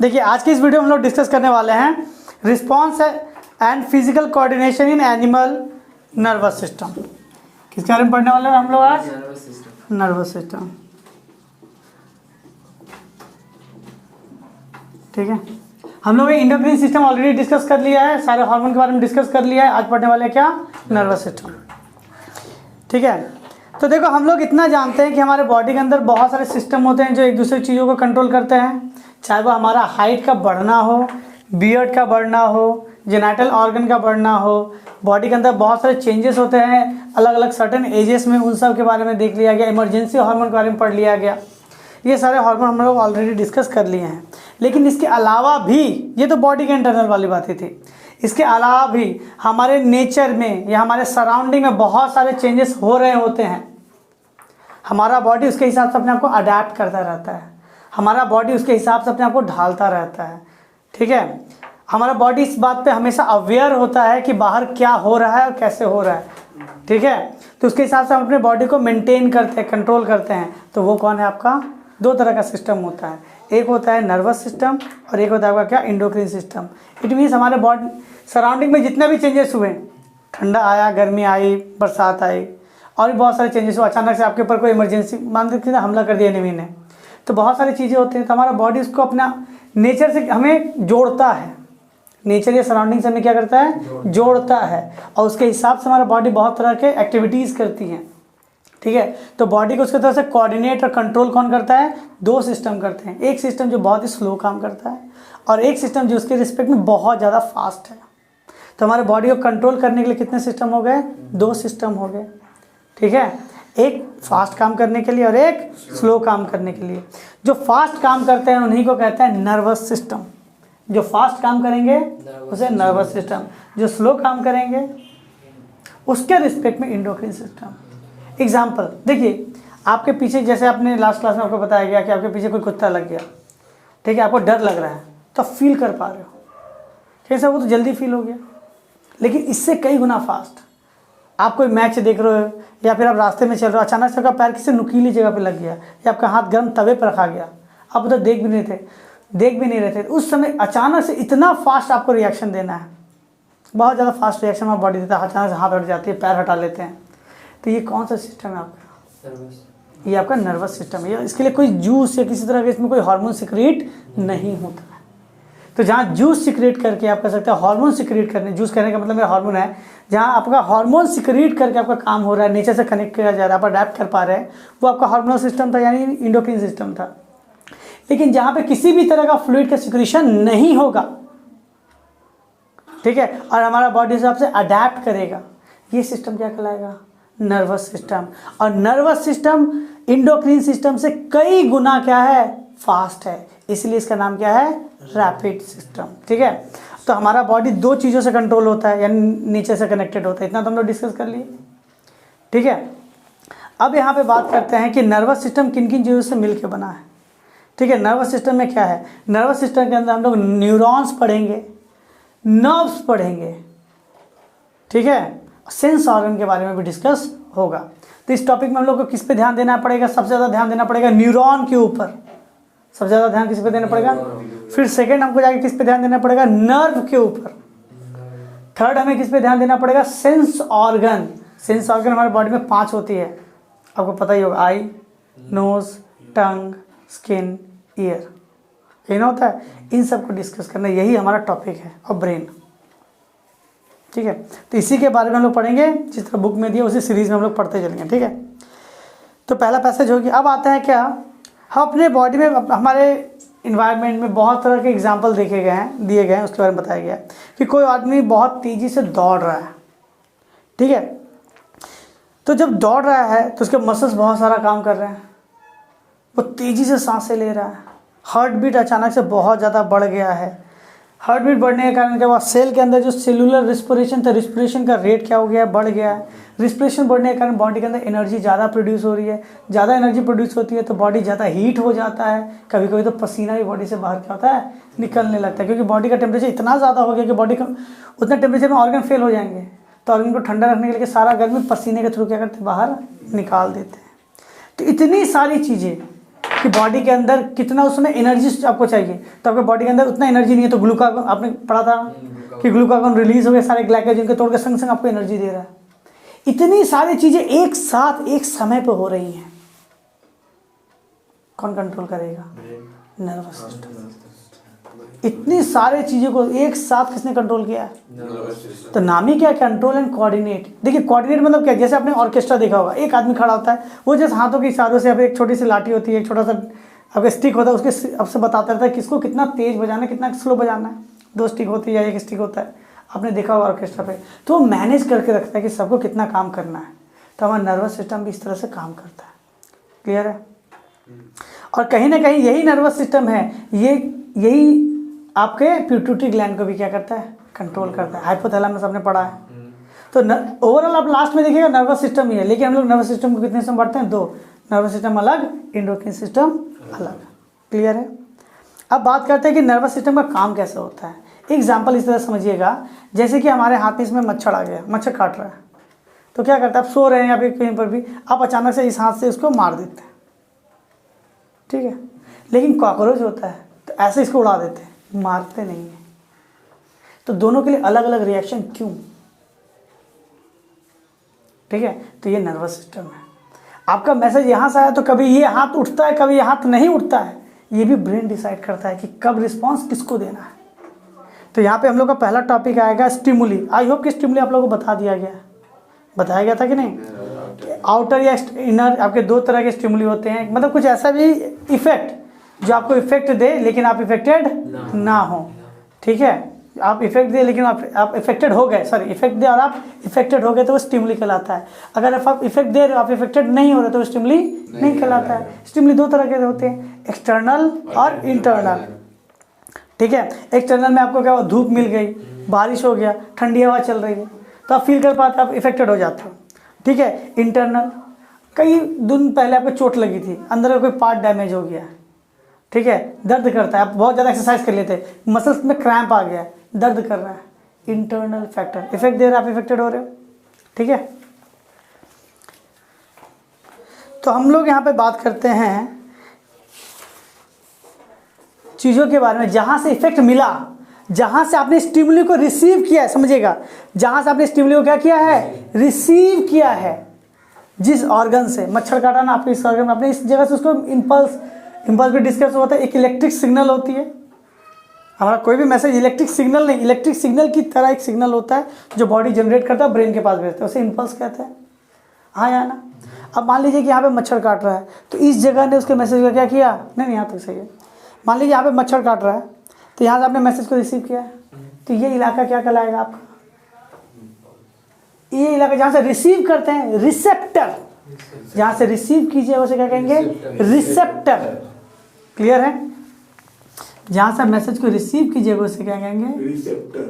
देखिए आज की इस वीडियो में हम लोग डिस्कस करने वाले हैं response and physical coordination in animal nervous system. किसके बारे में पढ़ने वाले हैं हम लोग आज? Nervous system. ठीक है, हम लोग एंडोक्राइन सिस्टम ऑलरेडी डिस्कस कर लिया है, सारे हार्मोन के बारे में डिस्कस कर लिया है। आज पढ़ने वाले हैं क्या? Nervous system. ठीक है, तो देखो हम लोग इतना जानते हैं कि हमारे बॉडी के अंदर बहुत सारे सिस्टम होते हैं जो एक दूसरे चीज़ों को कंट्रोल करते हैं, चाहे वो हमारा हाइट का बढ़ना हो, बियर्ड का बढ़ना हो, जेनिटल ऑर्गन का बढ़ना हो। बॉडी के अंदर बहुत सारे चेंजेस होते हैं अलग अलग सर्टेन एजेस में, उन सब के बारे में देख लिया गया। इमरजेंसी हार्मोन के बारे में पढ़ लिया गया। ये सारे हार्मोन हम लोग ऑलरेडी डिस्कस कर लिए हैं। लेकिन इसके अलावा भी, ये तो बॉडी के इंटरनल वाली बातें थी, इसके अलावा भी हमारे नेचर में या हमारे सराउंडिंग में बहुत सारे चेंजेस हो रहे होते हैं। हमारा बॉडी उसके हिसाब से अपने आप को अडेप्ट करता रहता है, हमारा बॉडी उसके हिसाब से अपने आप को ढालता रहता है। ठीक है, हमारा बॉडी इस बात पे हमेशा अवेयर होता है कि बाहर क्या हो रहा है और कैसे हो रहा है। ठीक है, तो उसके हिसाब से हम अपने बॉडी को मेंटेन करते हैं, कंट्रोल करते हैं। तो वो कौन है आपका? दो तरह का सिस्टम होता है, एक होता है नर्वस सिस्टम और एक होता है आपका क्या? Endocrine system. इट मीन्स हमारे बॉडी सराउंडिंग में जितने भी चेंजेस हुए, ठंडा आया, गर्मी आई, बरसात आई और भी बहुत सारे चेंजेस हुए, अचानक से आपके ऊपर कोई इमरजेंसी मान लीजिए हमला कर दिया एनिमी ने, तो बहुत सारी चीज़ें होती हैं। तो हमारा बॉडी उसको अपना नेचर से हमें जोड़ता है, नेचर या सराउंडिंग से हमें क्या करता है? जोड़ता है। और उसके हिसाब से हमारा बॉडी बहुत तरह के एक्टिविटीज़ करती हैं। ठीक है, तो बॉडी को उसके तरह से कोऑर्डिनेट और कंट्रोल कौन करता है? दो सिस्टम करते हैं। एक सिस्टम जो बहुत ही स्लो काम करता है और एक सिस्टम जो उसके रिस्पेक्ट में बहुत ज़्यादा फास्ट है। तो हमारे बॉडी को कंट्रोल करने के लिए कितने सिस्टम हो गए? दो सिस्टम हो गए। ठीक है, एक फास्ट काम करने के लिए और एक स्लो काम करने के लिए। जो फास्ट काम करते हैं उन्हीं को कहते हैं नर्वस सिस्टम। जो फास्ट काम करेंगे उसे नर्वस सिस्टम, जो स्लो काम करेंगे उसके रिस्पेक्ट में एंडोक्राइन सिस्टम। एग्जाम्पल देखिए, आपके पीछे जैसे आपने लास्ट क्लास में आपको बताया गया कि आपके पीछे कोई कुत्ता लग गया। ठीक है, आपको डर लग रहा है तो आप फील कर पा रहे हो, कैसा? वो तो जल्दी फील हो गया। लेकिन इससे कई गुना फास्ट आप कोई मैच देख रहे हो या फिर आप रास्ते में चल रहे हो, अचानक से आपका पैर किसी नुकीली जगह पे लग गया या आपका हाथ गर्म तवे पर रखा गया, आप उधर देख भी नहीं रहे थे। उस समय अचानक से इतना फास्ट आपको रिएक्शन देना है, बहुत ज़्यादा फास्ट रिएक्शन हमारा बॉडी देता है। अचानक से हाथ हट जाती है, पैर हटा लेते हैं। तो ये कौन सा सिस्टम है आपका? ये आपका नर्वस सिस्टम है। इसके लिए कोई जूस या किसी तरह का इसमें कोई हार्मोन सिक्रेट नहीं होता है। तो जहाँ जूस सिक्रेट करके आप कह सकते हैं हार्मोन सिक्रेट करने, जूस कहने का मतलब मेरा हार्मोन है, जहाँ आपका हार्मोन सिक्रेट करके आपका काम हो रहा है, नेचर से कनेक्ट किया जा रहा है, आप अडेप्ट कर पा रहे हैं, वो आपका हार्मोनल सिस्टम था, यानी एंडोक्राइन सिस्टम था। लेकिन जहाँ पे किसी भी तरह का फ्लूइड का सिक्रीशन नहीं होगा, ठीक है, और हमारा बॉडी हिसाब से अडेप्ट करेगा, ये सिस्टम क्या कहलाएगा? Nervous system. और नर्वस सिस्टम एंडोक्राइन सिस्टम से कई गुना क्या है? फास्ट है, इसलिए इसका नाम क्या है? Rapid system. ठीक है, तो हमारा बॉडी दो चीज़ों से कंट्रोल होता है, यानी नेचर से कनेक्टेड होता है। इतना तो हम लोग डिस्कस कर लिए। ठीक है, अब यहाँ पे बात करते हैं कि नर्वस सिस्टम किन किन चीज़ों से मिलकर बना है। ठीक है, नर्वस सिस्टम में क्या है? नर्वस सिस्टम के अंदर हम लोग न्यूरॉन्स पढ़ेंगे, नर्व्स पढ़ेंगे। ठीक है, सेंस ऑर्गन के बारे में भी डिस्कस होगा। तो इस टॉपिक में हम लोग को किस पे ध्यान देना पड़ेगा? सबसे ज़्यादा ध्यान देना पड़ेगा न्यूरॉन के ऊपर। सबसे ज़्यादा ध्यान किस पे देना पड़ेगा? फिर सेकंड हमको जाके किस पे ध्यान देना पड़ेगा? नर्व के ऊपर। थर्ड हमें किस पे ध्यान देना पड़ेगा? Sense organ. सेंस ऑर्गन हमारे बॉडी में 5 होती है, आपको पता ही होगा। आई, नोज, टंग, स्किन, ईयर, यही ना होता है। इन सब को डिस्कस करना, यही हमारा टॉपिक है। और ब्रेन। ठीक है, तो इसी के बारे में हम लोग पढ़ेंगे, जिस तरह बुक में दिया उसी सीरीज में हम लोग पढ़ते चलेंगे। ठीक है, तो पहला पैसेज हो गया। अब आते हैं क्या, हम अपने बॉडी में, हमारे इन्वायरमेंट में बहुत तरह के एग्जाम्पल दिए गए हैं, उसके बारे में बताया गया कि कोई आदमी बहुत तेज़ी से दौड़ रहा है। ठीक है, तो जब दौड़ रहा है तो उसके मसल्स बहुत सारा काम कर रहे हैं, वो तेज़ी से सांसें ले रहा है, हार्ट बीट अचानक से बहुत ज़्यादा बढ़ गया है। हार्ट बीट बढ़ने के कारण क्या हुआ? सेल के अंदर जो सेलुलर रिस्पिरेशन था, रिस्पिरेशन का रेट क्या हो गया? बढ़ गया है। रिस्पिरेशन बढ़ने के कारण बॉडी के अंदर एनर्जी ज़्यादा प्रोड्यूस हो रही है। ज़्यादा एनर्जी प्रोड्यूस होती है तो बॉडी ज़्यादा हीट हो जाता है। कभी कभी तो पसीना भी बॉडी से बाहर क्या होता है? निकलने लगता है, क्योंकि बॉडी का टेम्परेचर इतना ज़्यादा हो गया कि बॉडी का उतने टेम्परेचर में ऑर्गन फेल हो जाएंगे। तो ऑर्गन को ठंडा रखने के लिए सारा गर्मी पसीने के थ्रू क्या करते हैं? बाहर निकाल देते हैं। तो इतनी सारी चीज़ें कि बॉडी के अंदर कितना उसमें एनर्जी आपको चाहिए, तो आपके बॉडी के अंदर उतना एनर्जी नहीं है, तो ग्लूकागॉन आपने पढ़ा था कि ग्लूकागॉन रिलीज हो गए, सारे ग्लाइकोजन के तोड़ के संग संग आपको एनर्जी दे रहा है। इतनी सारी चीज़ें एक साथ एक समय पर हो रही हैं, कौन कंट्रोल करेगा? Nervous system. इतनी सारी चीज़ों को एक साथ किसने कंट्रोल किया? तो नाम ही क्या है? Control and coordinate. देखिए कोऑर्डिनेट मतलब क्या, जैसे आपने ऑर्केस्ट्रा देखा होगा, एक आदमी खड़ा होता है, वो जैसे हाथों के इशारों से, एक छोटी सी लाठी होती है, एक छोटा सा आपका स्टिक होता है, उसके आपसे बताता रहता है किसको कितना तेज बजाना है, कितना स्लो बजाना है। 2 स्टिक होती है या 1 स्टिक होता है, आपने देखा होगा ऑर्केस्ट्रा पे। तो वो मैनेज करके रखता है कि सबको कितना काम करना है। तो हमारा नर्वस सिस्टम भी इस तरह से काम करता है। क्लियर है? और कहीं ना कहीं यही नर्वस सिस्टम है, यही आपके पिट्यूटरी ग्लैंड को भी क्या करता है? कंट्रोल करता है। हाइपोथैलेमस आपने पढ़ा है। तो ओवरऑल आप लास्ट में देखिएगा नर्वस सिस्टम ही है, लेकिन हम लोग नर्वस सिस्टम को कितने हिस्सों में बांटते हैं? 2। नर्वस सिस्टम अलग, एंडोक्राइन सिस्टम अलग। क्लियर है? अब बात करते हैं कि नर्वस सिस्टम का काम कैसे होता है। एग्जाम्पल इस तरह समझिएगा, जैसे कि हमारे हाथ में इसमें मच्छर आ गया, मच्छर काट रहा है, तो क्या करता है? आप सो रहे हैं या फिर कहीं पर भी, आप अचानक से इस हाथ से इसको मार देते हैं, ठीक है। लेकिन कॉकरोच होता है तो ऐसे इसको उड़ा देते हैं, मारते नहीं है। तो दोनों के लिए अलग अलग रिएक्शन क्यों? ठीक है, तो ये नर्वस सिस्टम है। आपका मैसेज यहाँ से आया तो कभी ये हाथ उठता है, कभी ये हाथ नहीं उठता है, ये भी ब्रेन डिसाइड करता है कि कब रिस्पॉन्स किसको देना है। तो यहाँ पे हम लोग का पहला टॉपिक आएगा स्टिमुली। आई होप कि स्टिमुली आप लोगों को बता दिया गया, बताया गया था कि नहीं? आउटर या इनर आपके 2 तरह के स्टिमुली होते हैं, मतलब कुछ ऐसा भी इफेक्ट जो आपको इफेक्ट दे लेकिन आप इफेक्टेड ना हो। ठीक है, आप इफेक्ट दे लेकिन आप इफेक्टेड हो गए, सॉरी इफेक्ट दे और आप इफेक्टेड हो गए तो वो स्टिमुली कहलाता है। अगर आप इफेक्ट दे रहे हो, आप इफेक्टेड नहीं हो रहे तो वो स्टिमुली नहीं कहलाता है। स्टिमुली 2 तरह के होते हैं, एक्सटर्नल और इंटरनल। ठीक है, एक्सटर्नल में आपको क्या हुआ? धूप मिल गई, बारिश हो गया, ठंडी हवा चल रही है, तो आप फील कर पाते, आप इफेक्टेड हो जाते हो। ठीक है, इंटरनल, कई दिन पहले आपको चोट लगी थी, अंदर का कोई पार्ट डैमेज हो गया, ठीक है, दर्द करता है, आप बहुत ज़्यादा एक्सरसाइज कर लेते हैं, मसल्स में क्रैम्प आ गया, दर्द कर रहा है, इंटरनल फैक्टर, इफेक्ट दे रहा है, आप इफेक्टेड हो रहे हो। ठीक है, तो हम लोग यहाँ पे बात करते हैं चीज़ों के बारे में, जहाँ से इफेक्ट मिला, जहाँ से आपने स्टिमुली को रिसीव किया है, समझिएगा, जहाँ से आपने स्टिमुली को क्या किया है? रिसीव किया है। जिस ऑर्गन से मच्छर काटा ना आपके इस ऑर्गन में, आपने इस जगह से उसको इम्पल्स भी डिस्कस होता है। एक इलेक्ट्रिक सिग्नल होती है, हमारा कोई भी मैसेज इलेक्ट्रिक सिग्नल नहीं, इलेक्ट्रिक सिग्नल की तरह एक सिग्नल होता है जो बॉडी जनरेट करता है, ब्रेन के पास भेजता है, उसे इम्पल्स कहते हैं। हाँ या ना? अब मान लीजिए कि यहाँ पे मच्छर काट रहा है, तो इस जगह ने उसके मैसेज का क्या किया? नहीं, यहाँ तक सही है। मान लीजिए यहाँ पे मच्छर काट रहा है, तो यहाँ से आपने मैसेज को रिसीव किया है, तो ये इलाका क्या कहलाएगा आपका? ये इलाका जहाँ से रिसीव करते हैं, रिसेप्टर, जहाँ से रिसीव कीजिए उसे क्या कहेंगे? रिसेप्टर। क्लियर है? जहाँ से मैसेज को रिसीव कीजिएगा उसे क्या कहेंगे? रिसेप्टर।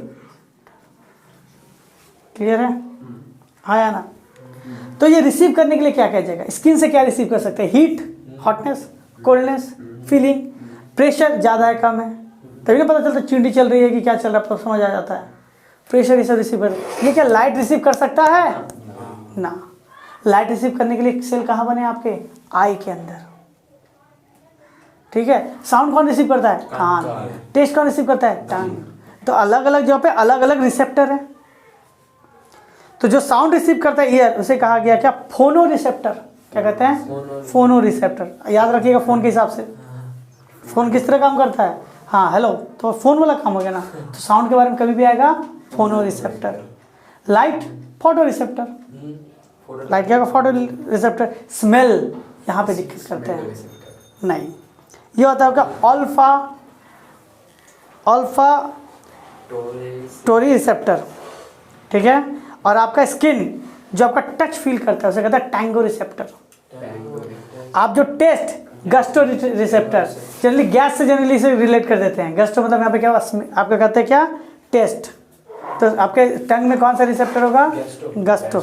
क्लियर है? हाँ या ना? तो ये रिसीव करने के लिए क्या कीजिएगा? स्किन से क्या रिसीव कर सकते हैं? Heat, hotness, coldness, feeling, pressure ज़्यादा है कम है, तभी ना पता चलता चींटी चल रही है कि क्या चल रहा है, तो समझ आ जाता है। प्रेशर ये सब रिसीव कर, ये क्या लाइट रिसीव कर सकता है? ना। लाइट रिसीव करने के लिए सेल कहाँ बने आपके? आई के अंदर। ठीक है, साउंड कौन रिसीव करता है? कान। टेस्ट कौन रिसीव करता है? टंग। तो अलग अलग जगह पे अलग अलग रिसेप्टर है। तो जो साउंड रिसीव करता है ईयर, उसे कहा गया क्या? फोनो रिसेप्टर। क्या कहते हैं? फोनो रिसेप्टर। याद रखिएगा फोन के हिसाब से, फोन किस तरह काम करता है? हाँ हेलो, तो फोन वाला काम हो गया ना। तो साउंड के बारे में कभी भी आएगा photoreceptor. Light, photoreceptor. Light क्या? Photoreceptor. स्मेल यहाँ पे दिक्कत करते हैं नहीं, ये होता है आपका अल्फा टोरी रिसेप्टर। ठीक है, और आपका स्किन जो आपका टच फील करता है उसे कहता है टैंगो रिसेप्टर। आप जो टेस्ट, गस्टो रिसेप्टर, जनरली गैस से जनरली इसे रिलेट कर देते हैं। गस्टो मतलब यहाँ पे क्या आपका कहते हैं क्या? टेस्ट। तो आपके टंग में कौन सा रिसेप्टर होगा? गस्टो।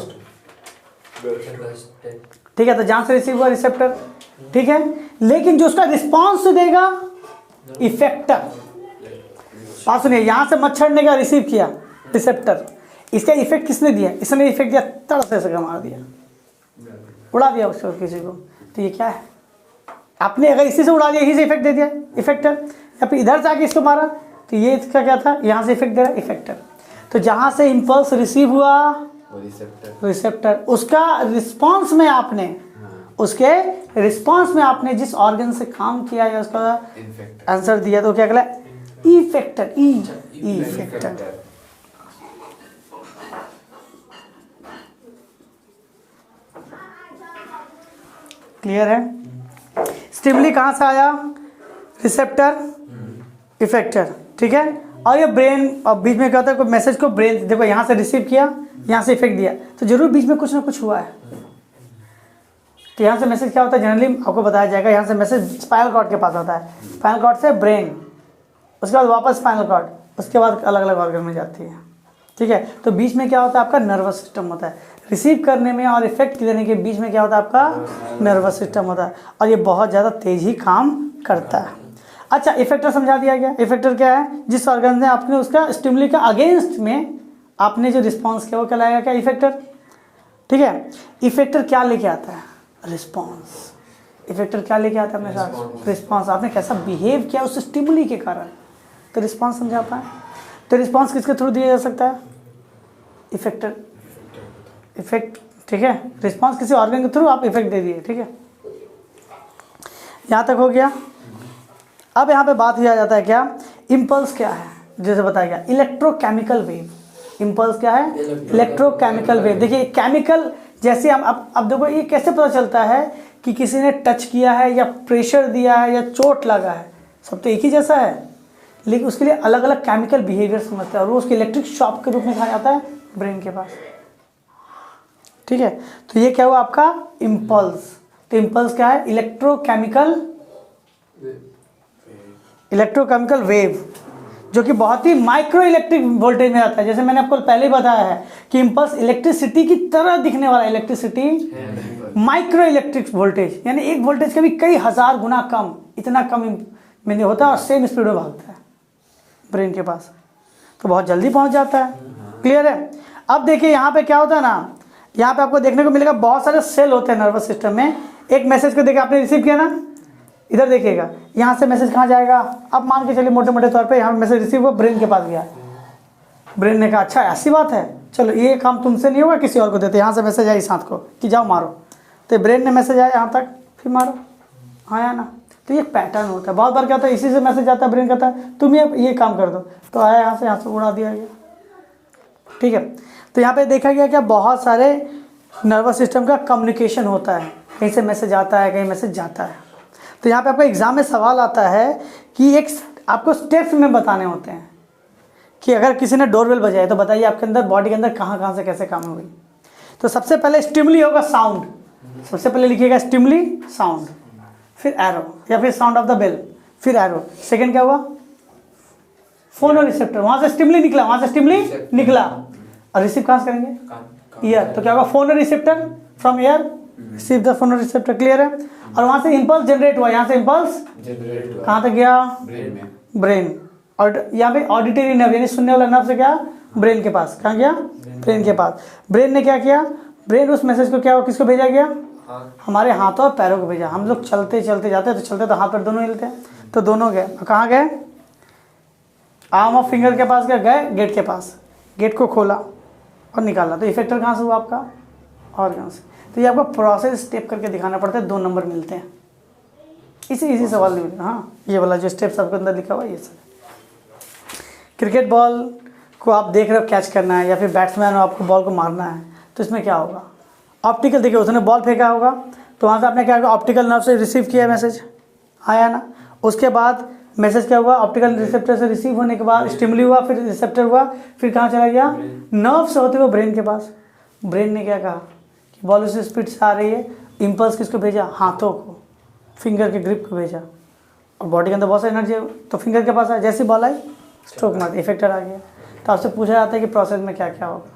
ठीक है, तो जहाँ से रिसीव हुआ रिसेप्टर। ठीक है, लेकिन जो उसका रिस्पॉन्स देगा इफेक्टर। बात सुनिए, यहाँ से मच्छर ने क्या रिसीव किया? रिसेप्टर। इसका इफेक्ट किसने दिया? इसने इफेक्ट दिया, तड़ से मार दिया, उड़ा दिया उसको किसी को। तो ये क्या है? आपने अगर इसी से उड़ा दिया, यहीं से इफेक्ट दे दिया इफेक्टर, या फिर इधर से आके इसको मारा तो ये इसका क्या था, यहाँ से इफेक्ट दे रहा इफेक्टर। तो जहाँ से इम्पल्स रिसीव हुआ रिसेप्टर, उसका रिस्पॉन्स में आपने उसके रिस्पॉन्स में आपने जिस ऑर्गन से काम किया या उसका आंसर दिया तो क्या कहला इफेक्टर, इफेक्टर। क्लियर है? स्टिमुली कहाँ से आया, रिसेप्टर इफेक्टर, ठीक है। और ये ब्रेन, और बीच में क्या होता है, कोई मैसेज को ब्रेन, देखो यहाँ से रिसीव किया, यहाँ से इफेक्ट दिया, तो जरूर बीच में कुछ ना कुछ हुआ है। तो यहाँ से मैसेज क्या होता है, जनरली आपको बताया जाएगा, यहाँ से मैसेज स्पाइनल कॉर्ड के पास आता है, स्पाइनल कॉर्ड से ब्रेन, उसके बाद वापस स्पाइनल कॉर्ड, उसके बाद अलग अलग ऑर्गन में जाती है, ठीक है। तो बीच में क्या होता है, आपका नर्वस सिस्टम होता है। रिसीव करने में और इफेक्ट देने के बीच में क्या होता है, आपका नर्वस सिस्टम होता है, और ये बहुत ज़्यादा तेज ही काम करता है। अच्छा, इफेक्टर समझा दिया गया। इफेक्टर क्या है, जिस ऑर्गन ने आपने उसका स्टिमुली का अगेंस्ट में आपने जो रिस्पॉन्स किया वो कहलाएगा क्या, इफेक्टर, ठीक है। इफेक्टर क्या लेके आता है, रिस्पॉन्स। इफेक्टर क्या लेके आता है अपने साथ, रिस्पॉन्स। आपने कैसा बिहेव किया उस स्टिमुली के कारण, तो रिस्पॉन्स समझा पाए। तो रिस्पॉन्स किसके थ्रू दिया जा सकता है, इफेक्टर, इफेक्ट, ठीक है। रिस्पॉन्स किसी ऑर्गन के थ्रू आप इफेक्ट दे दिए, ठीक है। यहाँ तक हो गया। अब यहाँ पे बात किया जाता है क्या, इम्पल्स क्या है, जैसे बताया गया इलेक्ट्रोकेमिकल वेव। इम्पल्स क्या है, इलेक्ट्रोकेमिकल वेव। देखिए केमिकल, जैसे हम अब देखो ये कैसे पता चलता है कि किसी ने टच किया है या प्रेशर दिया है या चोट लगा है, सब तो एक ही जैसा है, लेकिन उसके लिए अलग अलग केमिकल बिहेवियर समझते हैं और वो उसके इलेक्ट्रिक शॉक के रूप में कहा जाता है ब्रेन के पास, ठीक है। तो ये क्या हुआ आपका इम्पल्स। तो इम्पल्स क्या है, इलेक्ट्रोकेमिकल वेव, जो कि बहुत ही माइक्रो इलेक्ट्रिक वोल्टेज में आता है। जैसे मैंने आपको पहले ही बताया है कि इम्पल्स इलेक्ट्रिसिटी की तरह दिखने वाला, इलेक्ट्रिसिटी माइक्रो इलेक्ट्रिक वोल्टेज, यानी एक वोल्टेज का भी कई हजार गुना कम, इतना कम में होता है और सेम स्पीड में भागता है ब्रेन के पास, तो बहुत जल्दी पहुंच जाता है। क्लियर है? अब देखिए यहाँ पे क्या होता है ना, यहाँ पे आपको देखने को मिलेगा बहुत सारे सेल होते हैं नर्वस सिस्टम में। एक मैसेज को देखिए आपने रिसीव किया ना, इधर देखिएगा, यहाँ से मैसेज कहाँ जाएगा, अब मान के चलिए मोटे मोटे तौर पे यहाँ मैसेज रिसीव हुआ, ब्रेन के पास गया, ब्रेन ने कहा अच्छा ऐसी बात है, चलो ये काम तुमसे नहीं होगा, किसी और को देते। यहाँ से मैसेज आया इस हाथ को कि जाओ मारो, तो ब्रेन ने मैसेज आया यहाँ तक, फिर मारो, हाँ या ना। तो ये पैटर्न होता है। बहुत बार क्या होता है, इसी से मैसेज आता है, ब्रेन कहता है तुम ये काम कर दो, तो आया यहाँ से उड़ा दिया गया, ठीक है। तो यहाँ पे देखा गया क्या, बहुत सारे नर्वस सिस्टम का कम्युनिकेशन होता है, कहीं से मैसेज आता है, कहीं मैसेज जाता है। तो यहाँ पे आपका एग्जाम में सवाल आता है कि एक आपको स्टेप्स में बताने होते हैं कि अगर किसी ने डोरबेल बजाया तो बताइए आपके अंदर बॉडी के अंदर कहाँ कहाँ से कैसे काम होगी। तो सबसे पहले स्टिमुली होगा साउंड, सबसे पहले लिखिएगा स्टिमुली साउंड, फिर एरो या फिर साउंड ऑफ द बेल, फिर एरो। सेकंड क्या हुआ, फोनो रिसेप्टर, वहाँ से स्टिमुली निकला, वहाँ से स्टिमुली निकला, और रिसीव कहाँ से करेंगे, ईयर। तो क्या होगा, फोनो receptor from year receive the फोनो रिसेप्टर। क्लियर है? और वहाँ से इम्पल्स जनरेट हुआ, यहाँ से इम्पल्स कहाँ तक गया, ब्रेन। और यहाँ पे ऑडिटरी नर्व यानी सुनने वाला नर्व से क्या, ब्रेन के पास, कहाँ गया, ब्रेन के पास। ब्रेन ने क्या किया, ब्रेन उस मैसेज को क्या हुआ, किसको भेजा गया, हमारे हाथों और पैरों को भेजा। हम लोग चलते चलते जाते हैं तो चलते तो हाथ पैर दोनों हिलते हैं, तो दोनों गए, कहाँ गए, आर्म और फिंगर के पास गए, गेट के पास, गेट को खोला और निकाला। तो इफेक्टर कहाँ से हुआ आपका, ऑर्गन से। तो ये आपको प्रोसेस स्टेप करके दिखाना पड़ता है, 2 नंबर मिलते हैं। इसी सवाल नहीं मिलेगा, हाँ ये वाला जो स्टेप्स आपके अंदर लिखा हुआ है ये सब। क्रिकेट बॉल को आप देख रहे हो, कैच करना है, या फिर बैट्समैन हो, आपको बॉल को मारना है, तो इसमें क्या होगा, ऑप्टिकल, देखिए उसने बॉल फेंका होगा तो वहाँ से आपने क्या किया, ऑप्टिकल नर्व से रिसीव किया मैसेज, आया ना। उसके बाद मैसेज क्या हुआ, ऑप्टिकल रिसेप्टर से रिसीव होने के बाद स्टिमुली हुआ, फिर रिसेप्टर हुआ, फिर कहाँ चला गया, नर्व से होते हुए ब्रेन के पास। ब्रेन ने क्या कहा कि बॉल उसी स्पीड से आ रही है, इम्पल्स किसको भेजा, हाथों को, फिंगर के ग्रिप को भेजा, और बॉडी के अंदर बहुत सारी एनर्जी है तो फिंगर के पास आया, जैसी बॉल आई स्ट्रोक मार, इफेक्टर आ गया। तो आपसे पूछा जाता है कि प्रोसेस में क्या क्या होगा,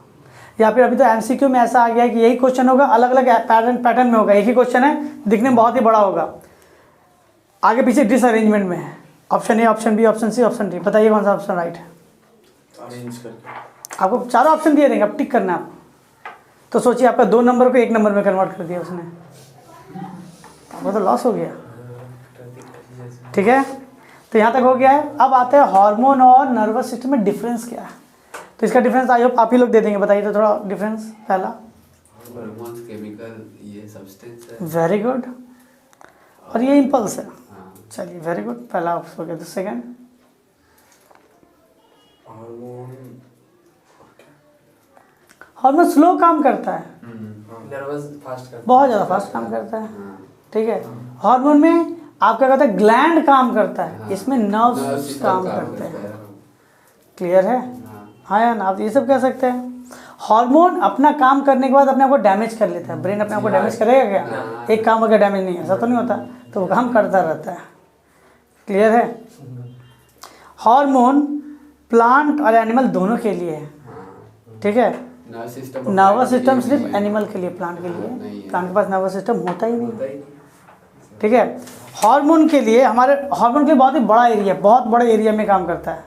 या फिर अभी तो एमसीक्यू में ऐसा आ गया है कि यही क्वेश्चन होगा, अलग अलग पैटर्न में होगा, एक ही क्वेश्चन है, दिखने में बहुत ही बड़ा होगा, आगे पीछे डिसअरेंजमेंट में है, option A, option B, option C, option D, बताइए कौन सा ऑप्शन राइट है। आपको चारों ऑप्शन दिए रहेंगे, अब टिक करना है आपको। तो सोचिए आपका 2 नंबर को 1 नंबर में कन्वर्ट कर दिया उसने, आपको तो लॉस हो गया। ठीक है, तो यहाँ तक हो गया है। अब आते हैं हार्मोन और नर्वस सिस्टम में डिफरेंस क्या है। तो इसका डिफरेंस आई होप आप ही लोग दे देंगे, बताइए तो थोड़ा डिफरेंस। पहला हार्मोन्स केमिकल, ये सब्सटेंस है। वेरी गुड, और ये इम्पल्स है। हाँ। चलिए वेरी गुड, पहला हो गया। तो सेकेंड हार्मोन स्लो काम करता है, नर्वस फास्ट करता है, बहुत ज़्यादा फास्ट काम करता है। हाँ। ठीक है, हार्मोन में आप क्या कहते हैं, ग्लैंड काम करता है, इसमें नर्व्स काम करते हैं। क्लियर है? हाँ या ना, आप ये सब कह सकते हैं। हार्मोन अपना काम करने के बाद अपने आप को डैमेज कर लेता है। ब्रेन अपने आप को डैमेज करेगा क्या? एक काम अगर डैमेज नहीं, ऐसा तो नहीं होता, तो वो काम करता रहता है। क्लियर है? हार्मोन प्लांट और एनिमल दोनों के लिए है। ठीक है, नर्वस सिस्टम सिर्फ एनिमल के लिए, प्लांट के लिए, प्लांट के पास नर्वस सिस्टम होता ही नहीं। ठीक है, हार्मोन के लिए, हमारे हार्मोन के लिए बहुत ही बड़ा एरिया, बहुत बड़े एरिया में काम करता है।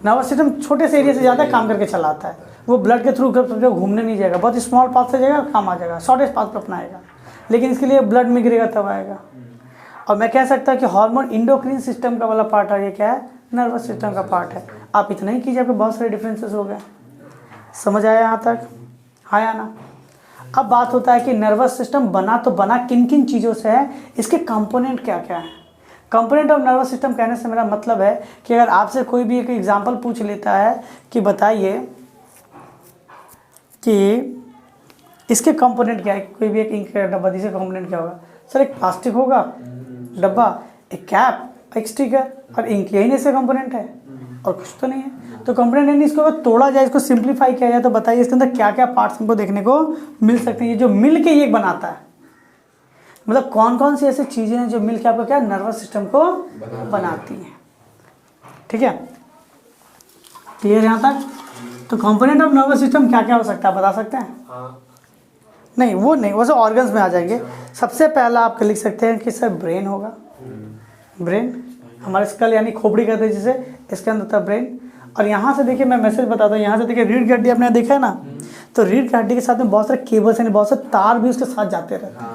नर्वस सिस्टम छोटे से एरिया से ज़्यादा काम करके चलाता है। वो ब्लड के थ्रू घूमने नहीं जाएगा, बहुत ही स्मॉल पाथ से जाएगा, काम आ जाएगा, शॉर्टेस्ट पाथ पर अपना आएगा। लेकिन इसके लिए ब्लड में गिरेगा तब आएगा। और मैं कह सकता हूँ कि हार्मोन इंडोक्रीन सिस्टम का वाला पार्ट है, ये क्या है, नर्वस सिस्टम का पार्ट है। आप इतना ही कीजिए, आपको बहुत सारे डिफरेंसेस हो गए। समझ आया यहाँ तक? हाँ या ना? अब बात होता है कि नर्वस सिस्टम बना तो बना किन किन चीज़ों से है, इसके कंपोनेंट क्या क्या है। कंपोनेंट ऑफ नर्वस सिस्टम कहने से मेरा मतलब है कि अगर आपसे कोई भी एक एग्जांपल पूछ लेता है कि बताइए कि इसके कंपोनेंट क्या है, कोई भी एक इंक का डब्बा, इसके कंपोनेंट क्या होगा? सर एक प्लास्टिक होगा डब्बा, एक कैप, एक स्टिकर और इंक, यही नहीं इसका कंपोनेंट है, और कुछ तो नहीं है। तो कंपोनेंट नहीं, इसको अगर तोड़ा जाए, इसको सिंप्लीफाई किया जाए, तो बताइए इसके अंदर क्या क्या पार्ट्स हमको देखने को मिल सकते हैं, ये जो मिल के ये बनाता है। मतलब कौन कौन सी ऐसी चीज़ें हैं जो मिल के आपको क्या नर्वस सिस्टम को बनाती हैं। ठीक है, क्लियर यहाँ तक? तो कंपोनेंट ऑफ नर्वस सिस्टम क्या क्या हो सकता है, बता सकते हैं? नहीं, वो नहीं, वो सब ऑर्गन्स में आ जाएंगे। सबसे पहला आप लिख सकते हैं कि सर ब्रेन होगा। ब्रेन हमारे स्कल यानी खोपड़ी कहते हैं जिसे, इसके अंदर था ब्रेन। और यहाँ से देखिए, मैं मैसेज बताता हूँ, यहाँ से देखिए रीढ़ की हड्डी आपने देखा है ना, तो रीढ़ की हड्डी के साथ में बहुत सारे केबल्स हैं, बहुत सारे तार भी उसके साथ जाते रहते हैं,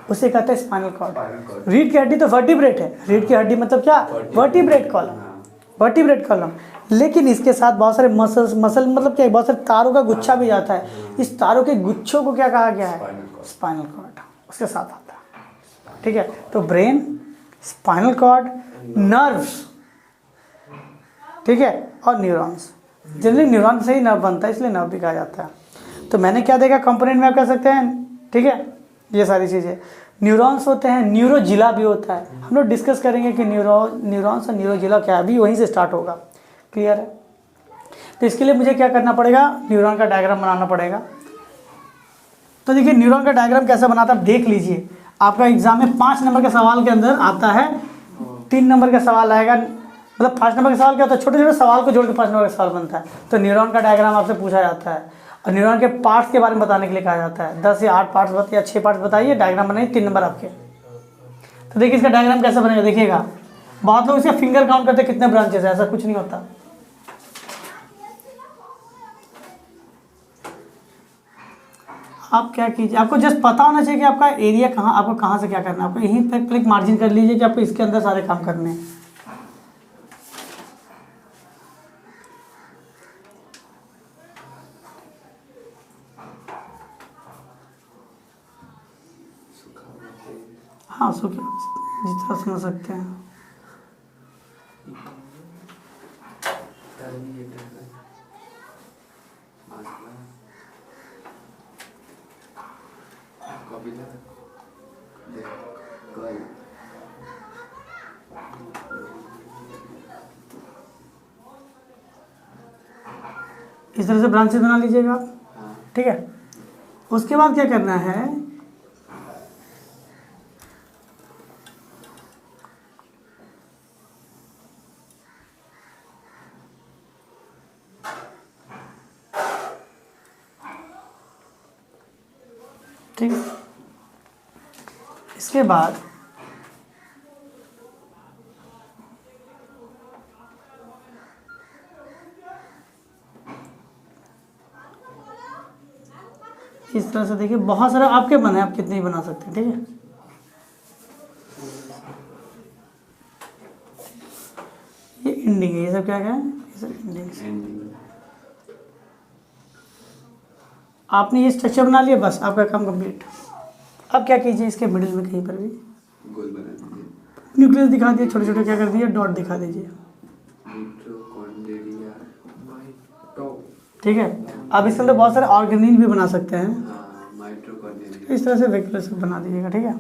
उसे कहते हैं स्पाइनल कॉर्ड। रीढ़ की हड्डी तो वर्टिब्रेट है, रीढ़ की हड्डी मतलब क्या, वर्टिब्रेट कॉलम, वर्टिब्रेट कॉलम। लेकिन इसके साथ बहुत सारे मसल मतलब क्या, बहुत सारे तारों का गुच्छा भी जाता है। इस तारों के गुच्छों को क्या कहा गया है, स्पाइनल कॉर्ड, उसके साथ आता है। ठीक है, तो ब्रेन, स्पाइनल कॉर्ड, नर्व्स, ठीक है, और न्यूरॉन्स। जनरली न्यूरॉन से ही नर्व बनता है, इसलिए नर्व भी कहा जाता है। तो मैंने क्या देखा कंपोनेंट में, आप कह सकते हैं। ठीक है, ये सारी चीज़ें, न्यूरॉन्स होते हैं, न्यूरोजिला भी होता है। हम लोग डिस्कस करेंगे कि न्यूरॉन्स और न्यूरोजिला क्या है, अभी वहीं से स्टार्ट होगा। क्लियर है? तो इसके लिए मुझे क्या करना पड़ेगा, न्यूरॉन का डायग्राम बनाना पड़ेगा। तो देखिए न्यूरॉन का डायग्राम कैसे बनाता है, आप देख लीजिए। आपका एग्जाम में 5 नंबर के सवाल के अंदर आता है, 3 नंबर का सवाल आएगा। मतलब 5 नंबर का सवाल क्या होता है, छोटे छोटे सवाल को जोड़ के 5 नंबर का सवाल बनता है। तो न्यूरॉन का डायग्राम आपसे पूछा जाता है, और न्यूरॉन के पार्ट्स के बारे में बताने के लिए कहा जाता है। 10 या 8 पार्ट्स या 6 पार्ट्स बताइए, डायग्राम बनाइए, 3 नंबर आपके। तो देखिए इसका डायग्राम कैसे बनेगा, देखिएगा। बहुत लोग इसका फिंगर काउंट करते कितने ब्रांचेस है, ऐसा कुछ नहीं होता। आप क्या कीजिए, आपको जस्ट पता होना चाहिए कि आपका एरिया कहाँ, आपको कहाँ से क्या करना है। आपको यहीं पर क्लिक मार्जिन कर लीजिए कि आपको इसके अंदर सारे काम करने हैं। हाँ, सो क्या जितना समझ सकते हैं। इस तरह से ब्रांचेस बना लीजिएगा आप। ठीक है, उसके बाद क्या करना है, ठीक है, इसके बाद इस तरह से देखिए, बहुत सारे आपके बने, आप कितने ही बना सकते हैं। ठीक है, एंडिंग है, ये सब क्या है, ये सब एंडिंग्स है। आपने ये स्ट्रक्चर बना लिया, बस आपका काम कंप्लीट। अब क्या कीजिए, इसके मिडिल में कहीं पर भी गोल बना दीजिए। न्यूक्लियस दिखा दिए, छोटे छोटे क्या कर दिए, डॉट दिखा दीजिए। मिटोकॉन्ड्रिया ठीक है, आप इसके अंदर बहुत सारे ऑर्गेनील भी बना सकते हैं, माइटोकॉन्ड्रिया इस तरह से वेक्यूलस बना दीजिएगा। ठीक है,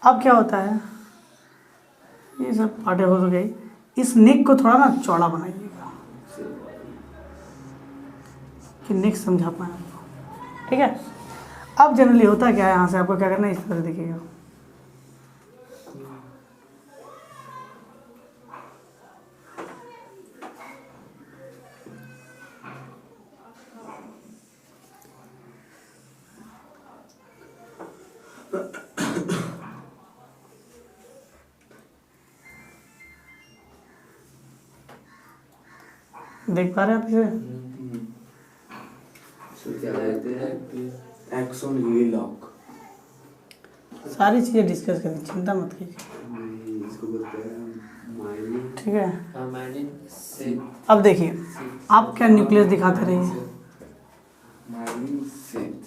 अब क्या होता है, ये सब पार्टें हो तो गई, इस नेक को थोड़ा ना चौड़ा बनाइएगा कि नेक समझा पाए आपको। ठीक है, अब जनरली होता क्या है, यहाँ से आपको क्या करना है, इस तरह से दिखेगा। देख पा रहे हैं आप इसे? क्या कहते हैं, एक्सोन हीलॉक। सारी चीज़ें डिस्कस करें, चिंता मत कीजिए। इसको बोलते हैं माइनिंग। ठीक है, माइनिंग से अब देखिए आप क्या न्यूक्लियस दिखाते रहिए। Mining set.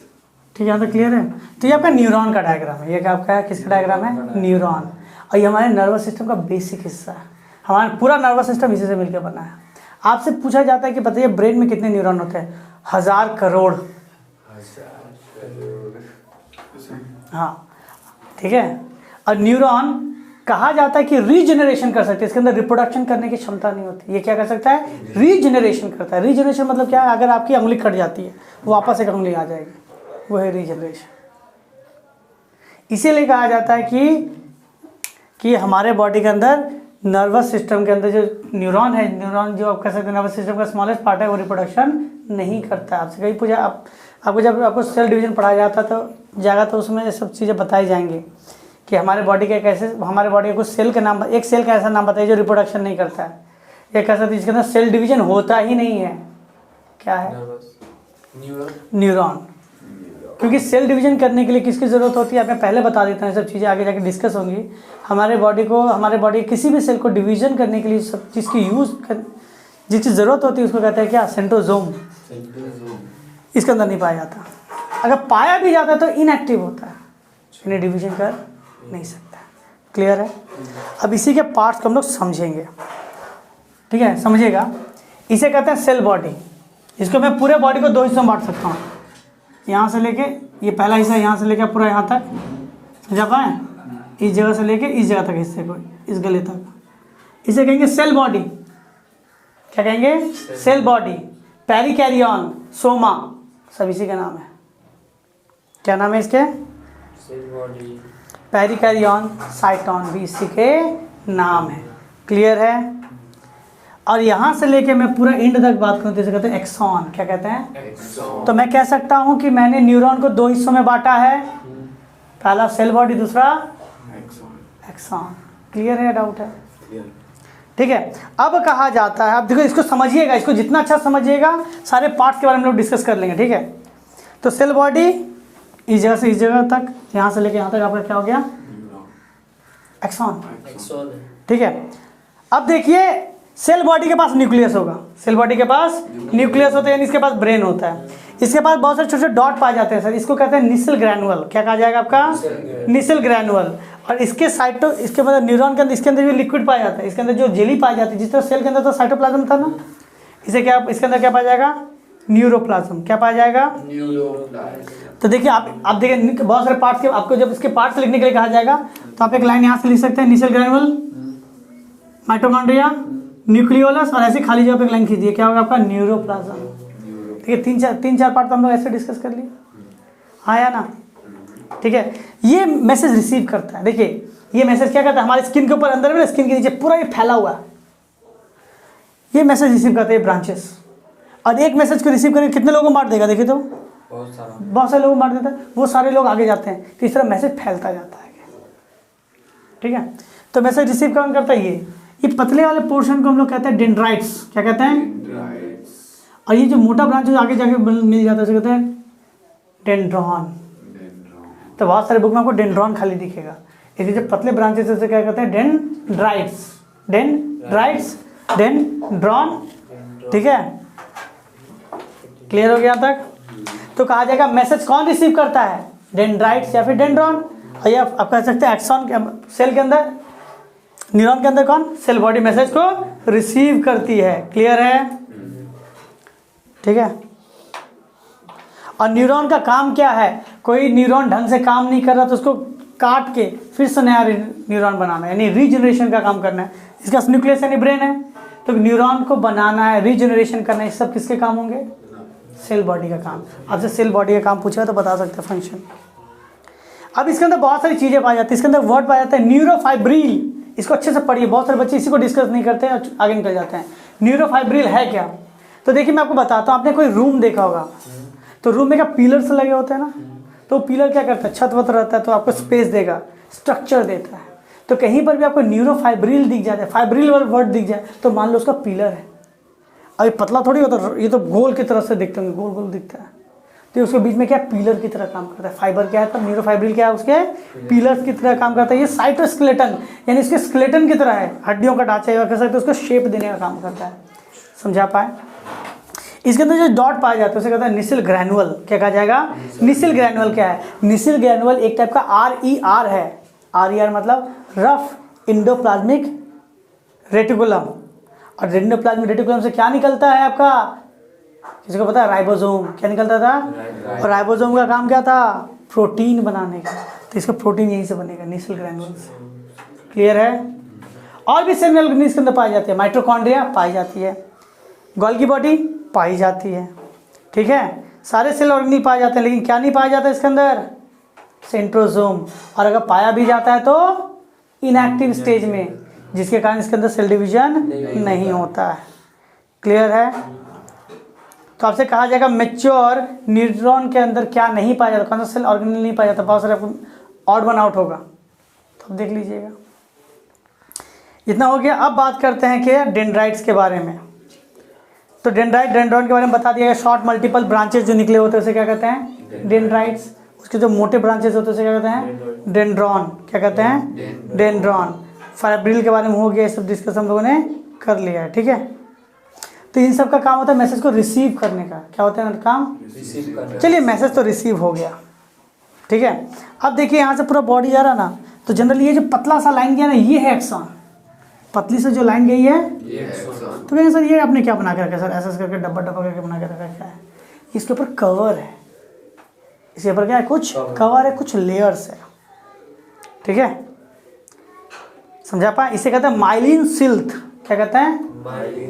ठीक है, यहाँ तक क्लियर है? तो ये आपका न्यूरॉन का डायग्राम है। ये क्या आपका है, किसका डायग्राम है, न्यूरॉन। और ये हमारे नर्वस सिस्टम का बेसिक हिस्सा है, हमारा पूरा नर्वस सिस्टम इसी से मिलकर बना है। आपसे पूछा जाता है कि बताइए ब्रेन में कितने न्यूरॉन होते हैं, 1000 करोड़। हाँ, ठीक है। और न्यूरॉन कहा जाता है कि रीजनरेशन कर सकते हैं, इसके अंदर रिप्रोडक्शन करने की क्षमता नहीं होती। ये क्या कर सकता है, रीजनरेशन करता है। रीजनरेशन मतलब क्या है, अगर आपकी उंगली कट जाती है वापस एक उंगली आ जाएगी, वो है रीजनरेशन। इसीलिए कहा जाता है कि हमारे बॉडी के अंदर नर्वस सिस्टम के अंदर जो न्यूरॉन है, न्यूरॉन जो आप कह सकते हैं नर्वस सिस्टम का स्मॉलेस्ट पार्ट है, वो रिप्रोडक्शन नहीं करता है। आपसे कहीं पूछा, आपको जब आपको सेल डिवीजन पढ़ाया जाता तो उसमें ये सब चीज़ें बताई जाएंगी कि हमारे बॉडी के कैसे, हमारे बॉडी के कुछ सेल के नाम, एक सेल का ऐसा नाम बताइए जो रिप्रोडक्शन नहीं करता है। एक कह सकते इसके अंदर सेल डिवीजन होता ही नहीं है, क्या है, न्यूरॉन। क्योंकि सेल डिवीजन करने के लिए किसकी ज़रूरत होती है, मैं पहले बता देता हूँ, सब चीज़ें आगे जाके डिस्कस होंगी। हमारे बॉडी किसी भी सेल को डिवीजन करने के लिए सब चीज़ की जिसकी ज़रूरत होती है उसको कहते हैं क्या, सेंट्रोजोम। इसके अंदर नहीं पाया जाता, अगर पाया भी जाता है तो इनएक्टिव होता है, इन्हें डिवीजन कर नहीं सकता। क्लियर है? अब इसी के पार्ट्स को हम लोग समझेंगे। ठीक है, समझिएगा। इसे कहते हैं सेल बॉडी। इसको मैं पूरे बॉडी को 2 हिस्सों में बांट सकता हूँ, यहाँ से लेके, ये पहला हिस्सा यहाँ से लेके पूरा यहाँ तक, समझा पाए, इस जगह से लेके इस जगह तक हिस्से को, इस गले तक, इसे कहेंगे सेल बॉडी। क्या कहेंगे, सेल बॉडी। पेरिकैरियन, सोमा, सब इसी का नाम है। क्या नाम है इसके, सेल बॉडी, पेरिकैरियन, साइटोन भी इसी के नाम है। क्लियर है? और यहाँ से लेके मैं पूरा एंड तक बात करूँ तो इसे कहते हैं एक्सॉन। क्या कहते हैं? तो मैं कह सकता हूँ कि मैंने न्यूरॉन को 2 हिस्सों में बांटा है, पहला सेल बॉडी, दूसरा एक्सॉन। क्लियर है, डाउट है? ठीक है। अब कहा जाता है, अब देखो इसको समझिएगा, इसको जितना अच्छा समझिएगा सारे पार्ट्स के बारे में लोग डिस्कस कर लेंगे। ठीक है, तो सेल बॉडी इस जगह से इस जगह तक, यहाँ से लेके यहाँ तक आपका क्या हो गया, एक्सॉन। ठीक है, अब देखिए सेल बॉडी के पास न्यूक्लियस होगा, सेल बॉडी के पास न्यूक्लियस होता है, यानी इसके पास ब्रेन होता है। इसके पास बहुत सारे छोटे छोटे डॉट पाए जाते हैं सर, इसको कहते हैं निसल ग्रैनुअल। क्या कहा जाएगा आपका, निसल ग्रैनुअल। और इसके इसके मतलब न्यूरॉन के अंदर, इसके अंदर जो लिक्विड पाया जाता है, इसके अंदर जो जेली पाई जाती है, जिस तरह सेल के अंदर तो साइटोप्लाज्म था ना, इसे क्या, इसके अंदर क्या पाया जाएगा, न्यूरोप्लाज्म। क्या पाया जाएगा, तो देखिए आप देखिए बहुत सारे पार्ट्स के, आपको जब इसके पार्ट्स लिखने के लिए कहा जाएगा तो आप एक लाइन यहाँ से लिख सकते हैं, निसल ग्रैनुअल, माइटोकॉन्ड्रिया, न्यूक्लियोलस, और ऐसे खाली जगह पे एक लाइन खींचिए, क्या होगा आपका, न्यूरोप्लाज्म। ठीक है, तीन चार पार्ट तो हम लोग ऐसे डिस्कस कर लिए, हाँ या ना? ठीक है, ये मैसेज रिसीव करता है। देखिए ये मैसेज क्या करता है, हमारे स्किन के ऊपर, अंदर में स्किन के नीचे पूरा ये फैला हुआ है, ये मैसेज रिसीव करते हैं ब्रांचेस। और एक मैसेज को रिसीव करके कितने लोगों को बांट देगा, देखिए तो बहुत सारे लोगों को बांट देता है, वो सारे लोग आगे जाते हैं, तो इस तरह मैसेज फैलता जाता है। ठीक है, तो मैसेज रिसीव कौन करता है, ये पतले वाले पोर्शन को हम लोग कहते हैं डेंड्राइट्स। क्या कहते हैं, और ये जो मोटा ब्रांच आगे जाके मिल जाता है उसे कहते हैं डेंड्रॉन। तो बहुत सारे बुक में आपको डेंड्रॉन खाली दिखेगा, इसलिए जो पतले ब्रांचेस उसे क्या कहते हैं, डेंड्राइट्स। डेंड्राइट्स डेंड्रॉन, ठीक है, क्लियर हो गया तक। तो कहा जाएगा मैसेज कौन रिसीव करता है, डेंड्राइट्स या फिर डेंड्रॉन, और ये आप कह सकते हैं एक्सॉन सेल के अंदर, न्यूरॉन के अंदर कौन, सेल बॉडी मैसेज को रिसीव करती है, क्लियर है, ठीक है। और न्यूरॉन का काम क्या है, कोई न्यूरॉन ढंग से काम नहीं कर रहा तो उसको काट के फिर से नया न्यूरॉन बनाना है, यानी रीजनरेशन का काम करना है। इसका न्यूक्लियस यानी ब्रेन है, तो न्यूरॉन को बनाना है, रीजनरेशन करना है, सब किसके काम होंगे, सेल बॉडी का काम। आपसे सेल बॉडी का काम पूछा तो बता सकते हैं फंक्शन। अब इसके अंदर बहुत सारी चीज़ें पाई जाती है, इसके अंदर वर्ड पाया जाता है न्यूरोफाइब्रिल, इसको अच्छे से पढ़िए, बहुत सारे बच्चे इसी को डिस्कस नहीं करते हैं, आगे निकल जाते हैं। न्यूरोफाइब्रिल है क्या, तो देखिए मैं आपको बताता हूँ, आपने कोई रूम देखा होगा, तो रूम में क्या पिलर्स लगे होते हैं ना, तो पिलर क्या करता है, छत वत रहता है तो आपको स्पेस देगा, स्ट्रक्चर देता है। तो कहीं पर भी आपको न्यूरोफाइब्रिल दिख जाता है, फाइब्रिल वर्ड दिख जाए, तो मान लो उसका पिलर है। अब ये पतला थोड़ी होता, ये तो गोल की तरह से दिखते हैं, गोल गोल दिखता है, तो उसके बीच में क्या पिलर की तरह काम करता है। फाइबर क्या है, तो न्यूरोफाइब्रिल क्या है, उसके पिलर्स की तरह काम करता है। ये साइटोस्केलेटन यानी इसके स्केलेटन की तरह है, हड्डियों का ढांचा या कह सकते हैं, उसको शेप देने का काम करता है, समझा पाए। इसके अंदर जो डॉट पाया जाता है उसे कहता है निसिल ग्रैनुअल, क्या कहा जाएगा, निसिल ग्रैनुअल क्या है, निसिल ग्रैनुअल एक टाइप का RER है, RER मतलब रफ इंडोप्लाज्मिक रेटिकुलम, और एंडोप्लाज्मिक रेटिकुलम से क्या निकलता है आपका, किसी को पता है, राइबोसोम, क्या निकलता था, और राइबोसोम का काम क्या था, प्रोटीन बनाने का, तो इसका प्रोटीन यहीं से बनेगा, निसिल ग्रैनुअल से, क्लियर है। और भी सेल ऑर्गेनिज के अंदर पाई जाती है, माइटोकॉन्ड्रिया पाई जाती है, गोल्गी बॉडी पाई जाती है, ठीक है, सारे सेल ऑर्गेनिज पाए जाते हैं, लेकिन क्या नहीं पाया जाता इसके अंदर, सेंट्रोसोम, और अगर पाया भी जाता है तो इनएक्टिव स्टेज में, जिसके कारण इसके अंदर सेल डिवीजन नहीं होता है, क्लियर है। तो आपसे कहा जाएगा मैच्योर न्यूरॉन के अंदर क्या नहीं पाया जाता, कौन सा सेल ऑर्गेनल नहीं पाया जाता, बहुत सारे आपको ऑड वन आउट होगा, तो आप देख लीजिएगा। इतना हो गया। अब बात करते हैं कि डेंड्राइट्स के बारे में। तो डेंड्रॉन के बारे में बता दिया गया, शॉर्ट मल्टीपल ब्रांचेस जो निकले होते हैं उसे क्या कहते हैं, डेंड्राइट्स। उसके जो मोटे ब्रांचेस होते हैं उसे क्या कहते हैं, डेंड्रॉन, क्या कहते हैं, डेंड्रॉन। फाइब्रिल के बारे में हो गया, ये सब डिस्कस हम लोगों ने कर लिया है, ठीक है। तो इन सब का काम होता है मैसेज को रिसीव करने का, क्या होता है काम, चलिए मैसेज तो रिसीव हो गया, ठीक है। अब देखिए यहाँ से पूरा बॉडी जा रहा ना, तो जनरली ये जो पतला सा लाइन गया ना, ये है एक्सॉन, पतली से जो लाइन गई है, तो कहेंगे सर ये आपने क्या बना के रखा है, सर ऐसा करके डब्बा डब्बा करके बना के रखा है, इसके ऊपर कवर है, इसके ऊपर क्या है, कुछ कवर है, कुछ लेयर्स है, ठीक है, समझा पाए। इसे कहते हैं माइलिन सिल्क, क्या कहते हैं,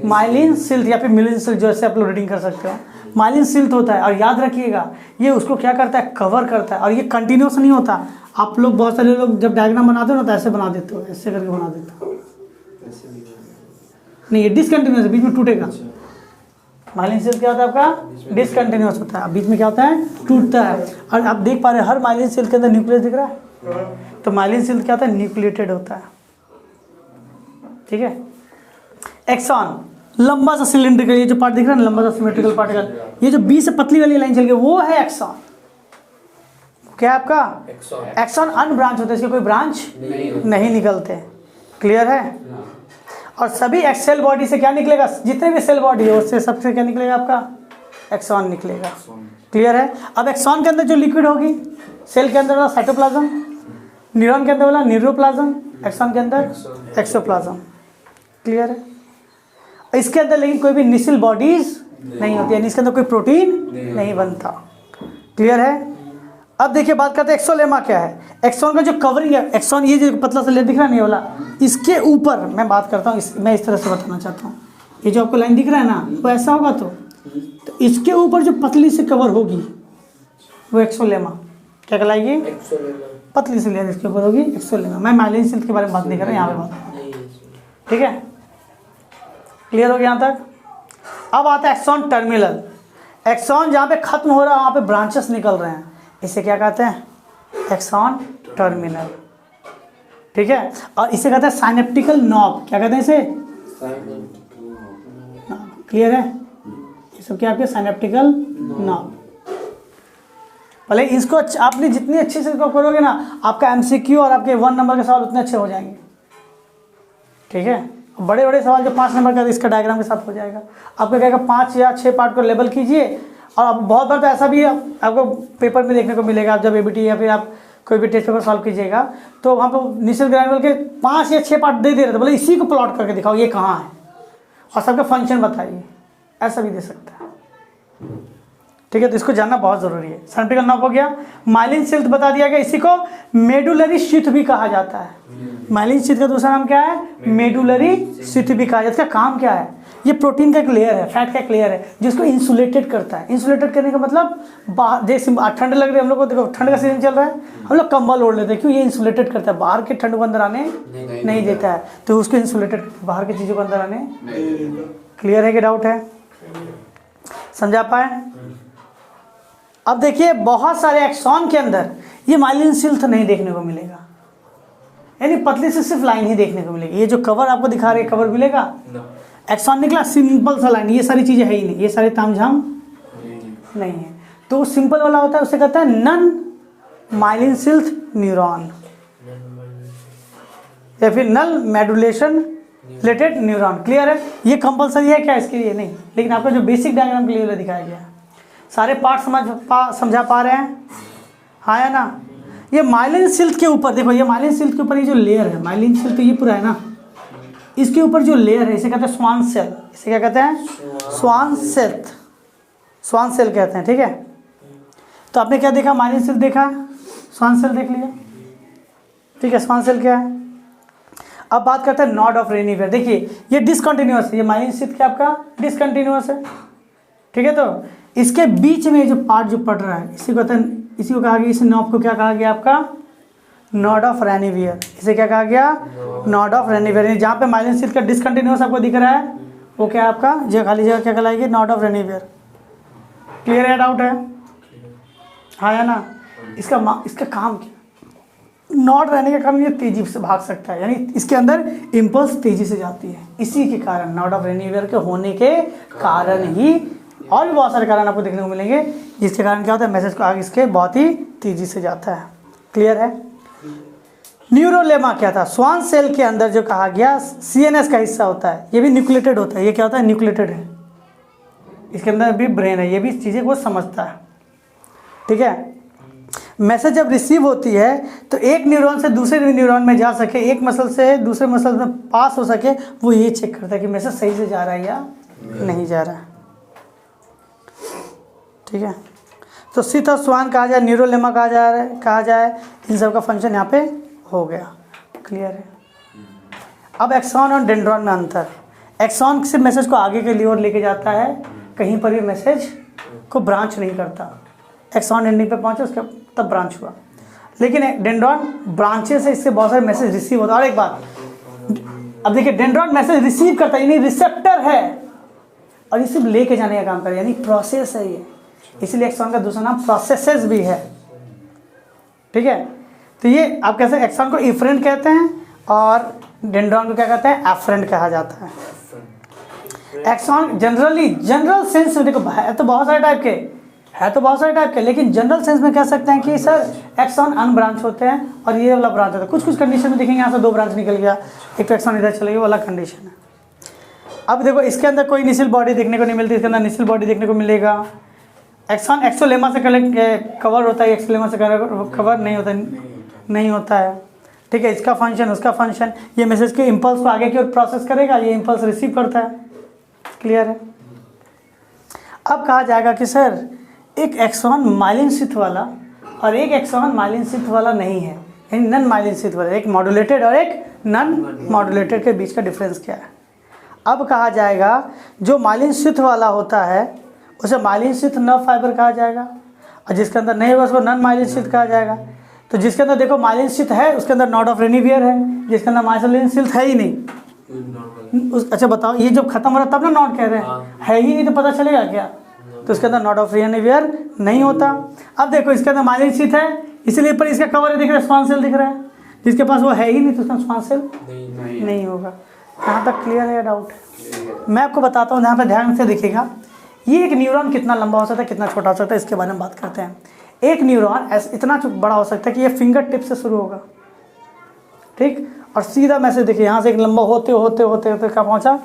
माइलिन सिल्क या फिर मिलिन सिल्क, जैसे आप लोग रीडिंग कर सकते हो, माइलिन सिल्क होता है। और याद रखिएगा ये उसको क्या करता है, कवर करता है, और ये कंटिन्यूस नहीं होता। आप लोग बहुत सारे लोग जब डायग्राम बनाते हो ना तो ऐसे बना देते हो, ऐसे करके बना देते हो, नहीं ये डिसकंटिन्यूस है, बीच में टूटेगा। माइलिन सेल क्या होता है आपका, डिसकंटिन्यूस होता है, बीच में क्या होता है, टूटता है। और आप देख पा रहे हैं हर माइलिन सेल के अंदर न्यूक्लियस दिख रहा है, तो माइलिन सेल क्या होता है, न्यूक्लिएटेड होता है, ठीक है। एक्सॉन लंबा सा सिलेंड्रिकल, ये जो पार्ट दिख रहा है ना, लंबा सा सिमेट्रिकल पार्टिकल, ये जो बी से पतली वाली लाइन चल गई वो है एक्सॉन। क्या है आपका, एक्सॉन अनब्रांच होता है, इसके कोई ब्रांच नहीं निकलते, क्लियर है। और सभी सेल बॉडी से क्या निकलेगा, जितने भी सेल बॉडी है उससे सबसे क्या निकलेगा आपका, एक्सॉन निकलेगा, क्लियर है। अब एक्सॉन के अंदर जो लिक्विड होगी, सेल के अंदर वाला साइटोप्लाज्म, न्यूरॉन के अंदर वाला न्यूरोप्लाज्म, एक्सॉन के अंदर एक्सोप्लाज्म, क्लियर है। इसके अंदर लेकिन कोई भी निसिल बॉडीज नहीं होती, यानी इसके अंदर कोई प्रोटीन नहीं बनता, क्लियर है। अब देखिए बात करते हैं एक्सोलेमा क्या है। एक्सॉन का जो कवरिंग है, एक्सॉन ये जो पतला सा लेयर दिख रहा है नहीं वाला, इसके ऊपर मैं बात करता हूँ, मैं इस तरह से बताना चाहता हूँ, ये जो आपको लाइन दिख रहा है ना, वो ऐसा होगा तो इसके ऊपर जो पतली से कवर होगी वो एक्सोलेमा क्या कहलाएगी, पतली सी लेयर इसके ऊपर होगी एक्सोलेमा। मैं माइलिन सिल्क के बारे में बात नहीं कर रहा, यहाँ पे बात, ठीक है, क्लियर हो गया यहाँ तक। अब आता है एक्सॉन टर्मिनल। एक्सॉन जहाँ पे खत्म हो रहा है वहाँ पे ब्रांचेस निकल रहे हैं, इसे क्या कहते हैं, एक्सॉन टर्मिनल, ठीक है। और इसे कहते हैं साइनेप्टिकल नॉब, क्या कहते हैं इसे, क्लियर है, ये सब क्या आपके साइनेप्टिकल नॉब। भले इसको आपने जितनी अच्छे से इसको करोगे ना, आपका MCQ और आपके 1 नंबर के सवाल उतने अच्छे हो जाएंगे, ठीक है। बड़े बड़े सवाल जो 5 नंबर का इसका डायग्राम के साथ हो जाएगा। आपको कहेगा 5 या 6 पार्ट को लेबल कीजिए। और अब बहुत बार तो ऐसा भी आपको पेपर में देखने को मिलेगा, आप जब एबीटी या फिर आप कोई भी टेस्ट पेपर सॉल्व कीजिएगा तो वहाँ पर निश्चित ग्रैनुअल के 5 या 6 पार्ट दे रहे थे, बोले इसी को प्लॉट करके दिखाओ ये कहाँ है और सबका फंक्शन बताइए, ऐसा भी दे सकता है। ठीक है, तो इसको जानना बहुत ज़रूरी है। सिमेट्रिकल नॉब हो गया। माइलिन सिल्ट बता दिया गया, इसी को मेडुलरी शीथ भी कहा जाता है। माइलिन शीथ का दूसरा नाम क्या है? मेडुलरी शीथ भी कहा जाता है। इसका काम क्या है? ये प्रोटीन का एक लेयर है, फैट का एक लेयर है जिसको इंसुलेटेड करता है। इंसुलेटेड करने का मतलब जैसे ठंड लग रही है हम लोग को, देखो ठंड का सीजन चल रहा है, हम लोग कंबल ओढ़ लेते हैं, क्यों? ये इंसुलेटेड करता है, बाहर के ठंड को अंदर आने नहीं देता है, तो उसको इंसुलेटेड, बाहर की चीज़ों को अंदर आने। क्लियर है कि डाउट है? समझा पाए? अब देखिए बहुत सारे एक्सॉन के अंदर ये माइलिन सिल्ट नहीं देखने को मिलेगा, यानी पतली से सिर्फ लाइन ही देखने को मिलेगी। ये जो कवर आपको दिखा रहे हैं, कवर मिलेगा? एक्सॉन निकला, सिंपल सा लाइन, ये सारी चीज़ें है ही नहीं, ये सारे तामझाम नहीं है। तो सिंपल वाला होता है, उसे कहता है नन माइलिन सिल्ट न्यूरॉन या फिर नल मेडुलेशन रिलेटेड न्यूरॉन। क्लियर है? ये कंपलसरी है क्या इसके लिए? नहीं, लेकिन आपका जो बेसिक डायग्राम के लिए दिखाया गया, सारे पार्ट समझा पा रहे हैं? हाँ या ना? ये माइलिन सिल्ट के ऊपर देखो, ये माइलिन सिल्ट के ऊपर ये जो लेयर है, माइलिन सिल्ट तो ये पूरा है ना, इसके ऊपर जो लेयर है इसे कहते हैं स्वान सेल। इसे क्या कहते हैं? स्वान सेल, स्वान सेल कहते हैं। ठीक है, तो आपने क्या देखा? माइलिन सिल्ट देखा, स्वान सेल देख लिया। ठीक है, स्वान सेल क्या है? अब बात करते हैं नॉड ऑफ रेनिवियर। देखिए ये डिसकंटिन्यूअस है, ये माइलिन सिल्ट क्या आपका डिसकंटिन्यूअस है। ठीक है, तो इसके बीच में जो पार्ट जो पड़ रहा है इसी को कहते हैं, इसी को कहा गया, इस नॉब को क्या कहा गया आपका? Node of Ranvier. इसे क्या कहा गया? Node of Ranvier. जहाँ पे माइलिन सिल्ट का डिसकंटिन्यूअस आपको दिख रहा है वो क्या है आपका? जो खाली जगह क्या कहलाएगी? Node of Ranvier. क्लियर है? डाउट है? हाँ या ना? इसका काम क्या? नॉड रहने के कारण ये तेजी से भाग सकता है, यानी इसके अंदर इम्पल्स तेजी से जाती है। इसी के कारण नॉड ऑफ रेनिवियर के होने के कारण ही, और भी बहुत सारे कारण आपको देखने को मिलेंगे जिसके कारण क्या होता है? मैसेज को आगे इसके बहुत ही तेजी से जाता है। क्लियर है? न्यूरोलेमा क्या था? स्वान सेल के अंदर जो कहा गया सीएनएस का हिस्सा होता है, ये भी न्यूक्लिएटेड होता है। ये क्या होता है? न्यूक्लिएटेड है, इसके अंदर भी ब्रेन है, ये भी चीज़ें को समझता है। ठीक है, मैसेज जब रिसीव होती है तो एक न्यूरॉन से दूसरे न्यूरॉन में जा सके, एक मसल से दूसरे मसल में पास हो सके, वो ये चेक करता है कि मैसेज सही से जा रहा है या नहीं जा रहा है। ठीक है, तो सीधा स्वान कहा जाए, न्यूरोलेमा कहा जाए, इन सब का फंक्शन यहाँ पे हो गया। क्लियर है? अब एक्सॉन और डेंड्रॉन में अंतर। एक्सॉन से मैसेज को आगे के लिए ओर लेके जाता है, कहीं पर भी मैसेज को ब्रांच नहीं करता। एक्सॉन एंडिंग पे पहुंचे उसके तब ब्रांच हुआ, लेकिन डेंड्रॉन ब्रांचेस से इससे बहुत सारे मैसेज रिसीव होता है। और एक बात, अब देखिए डेंड्रॉन मैसेज रिसीव करता है, यानी रिसेप्टर है, और ये सिर्फ लेके जाने का काम करे, यानी प्रोसेस है ये, इसीलिए एक्सॉन का दूसरा नाम प्रोसेसेस भी है। ठीक है, तो ये आप कैसे एक्सॉन को इफरेंट कहते हैं और डेंड्रॉन को क्या कहते हैं? एफरेंट कहा जाता है। एक्सॉन जनरल सेंस में देखो है तो बहुत सारे टाइप के, लेकिन जनरल सेंस में कह सकते हैं कि सर एक्सॉन अनब्रांच होते हैं और ये वाला ब्रांच होता है। कुछ कंडीशन में देखेंगे यहाँ से 2 ब्रांच निकल गया, एक तो एक्सॉन इधर चले गया, वाला कंडीशन है। अब देखो इसके अंदर कोई निसिल बॉडी देखने को नहीं मिलती, इसके अंदर निसिल बॉडी देखने को मिलेगा। एक्सॉन एक्सोलेमा से कवर होता है, एक्सोलेमा से कवर नहीं होता है। ठीक है, इसका फंक्शन उसका फंक्शन, ये मैसेज के इम्पल्स को आगे की ओर प्रोसेस करेगा, ये इम्पल्स रिसीव करता है। क्लियर है? अब कहा जाएगा कि सर एक एक्सॉन माइलिन शीथ वाला और एक एक्सॉन माइलिन शीथ वाला नहीं है, यानी नन माइलिन शीथ वाला, एक मॉड्यूलेटेड और एक नन मॉड्यूलेटेड के बीच का डिफरेंस क्या है? अब कहा जाएगा जो माइलिन शीथ वाला होता है उसे माइलिन शीथ नर्व फाइबर कहा जाएगा, और जिसके अंदर नहीं होगा उसको नन माइलिन शीथ कहा जाएगा। तो जिसके अंदर देखो माइलिन शीथ है उसके अंदर नॉड ऑफ रेनिवियर है, जिसके अंदर माइलिन शीथ है ही नहीं। अच्छा बताओ, ये जब खत्म हो रहा तब ना नॉड कह रहे हैं, है ही नहीं तो पता चलेगा क्या? तो इसके अंदर नॉड ऑफ रेनिवियर नहीं होता। अब देखो इसके अंदर माइलिन शीथ है, इसलिए पर इसका कवर दिख रहा है, स्वान सेल दिख रहा है, जिसके पास वो है ही नहीं तो उसका स्वान सेल नहीं होगा। यहाँ तक क्लियर है या डाउट है? मैं आपको बताता हूँ, यहाँ पे ध्यान से देखिएगा, ये एक न्यूरॉन कितना लंबा हो सकता है, कितना छोटा हो सकता है, इसके बारे में बात करते हैं। एक न्यूरॉन इतना बड़ा हो सकता है कि ये फिंगर टिप से शुरू होगा, ठीक। और सीधा मैसेज देखिए यहाँ से एक लंबा होते होते होते होते कहाँ पहुँचा,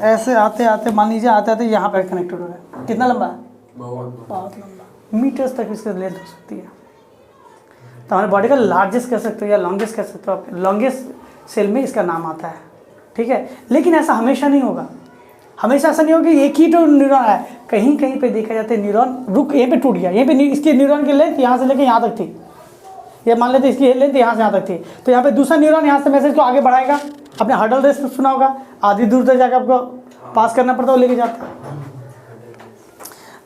ऐसे आते आते मान लीजिए आते आते यहाँ पर कनेक्टेड हो गया। कितना लंबा है, बहुत लंबा, मीटर्स तक इसकी लेंथ हो सकती है। तो हमारे बॉडी का लार्जेस्ट कह सकते हो या लॉन्गेस्ट कह सकते हो आप, लॉन्गेस्ट सेल में इसका नाम आता है, ठीक है। लेकिन ऐसा हमेशा नहीं होगा, हमेशा ऐसा नहीं होगा कि एक ही तो न्यूरॉन है, कहीं कहीं पे देखा जाता है न्यूरॉन रुक यहीं पे टूट गया, यहीं पे इसकी न्यूरॉन की लेंथ यहाँ से लेकर यहाँ तक थी, ये मान लेते इसकी लेंथ यहाँ से यहाँ तक थी, तो यहाँ पे दूसरा न्यूरॉन यहाँ से मैसेज को आगे बढ़ाएगा। आपने हर्डल रेस सुना होगा, आधी दूर तक जाकर आपको पास करना पड़ता है, वो लेके जाता है।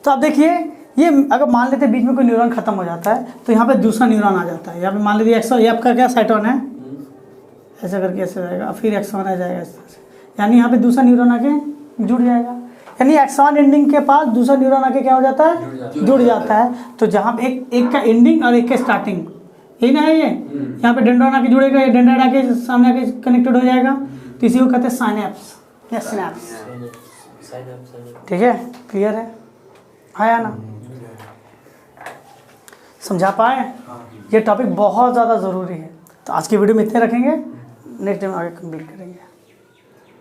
तो आप देखिए ये अगर मान लेते बीच में कोई न्यूरॉन खत्म हो जाता है तो यहाँ पे दूसरा न्यूरॉन आ जाता है। यहाँ पे मान लीजिए एक्सॉन, ये आपका क्या साइटोन है, ऐसा करके ऐसे जाएगा, फिर एक्सॉन आ जाएगा इस तरह से, यानी यहाँ पे दूसरा न्यूरॉन आके जुड़ जाएगा। यानी एक्सॉन एंडिंग के पास दूसरा न्यूरॉन आके क्या हो जाता है, जुड़ जाता है। तो जहाँ पे एक का एंडिंग और एक का स्टार्टिंग, यही ना है ये, यहाँ पे डेंड्रॉन आके जुड़ेगा, ये डेंड्राइट आके सामने आके कनेक्टेड हो जाएगा, तो इसी को कहते हैं साइनेप्स या सिनेप्स, ठीक है। क्लियर है, आया ना, समझा पाए। ये टॉपिक बहुत ज़्यादा ज़रूरी है। तो आज की वीडियो में इतने रखेंगे, नेक्स्ट टाइम आगे कंप्लीट करेंगे।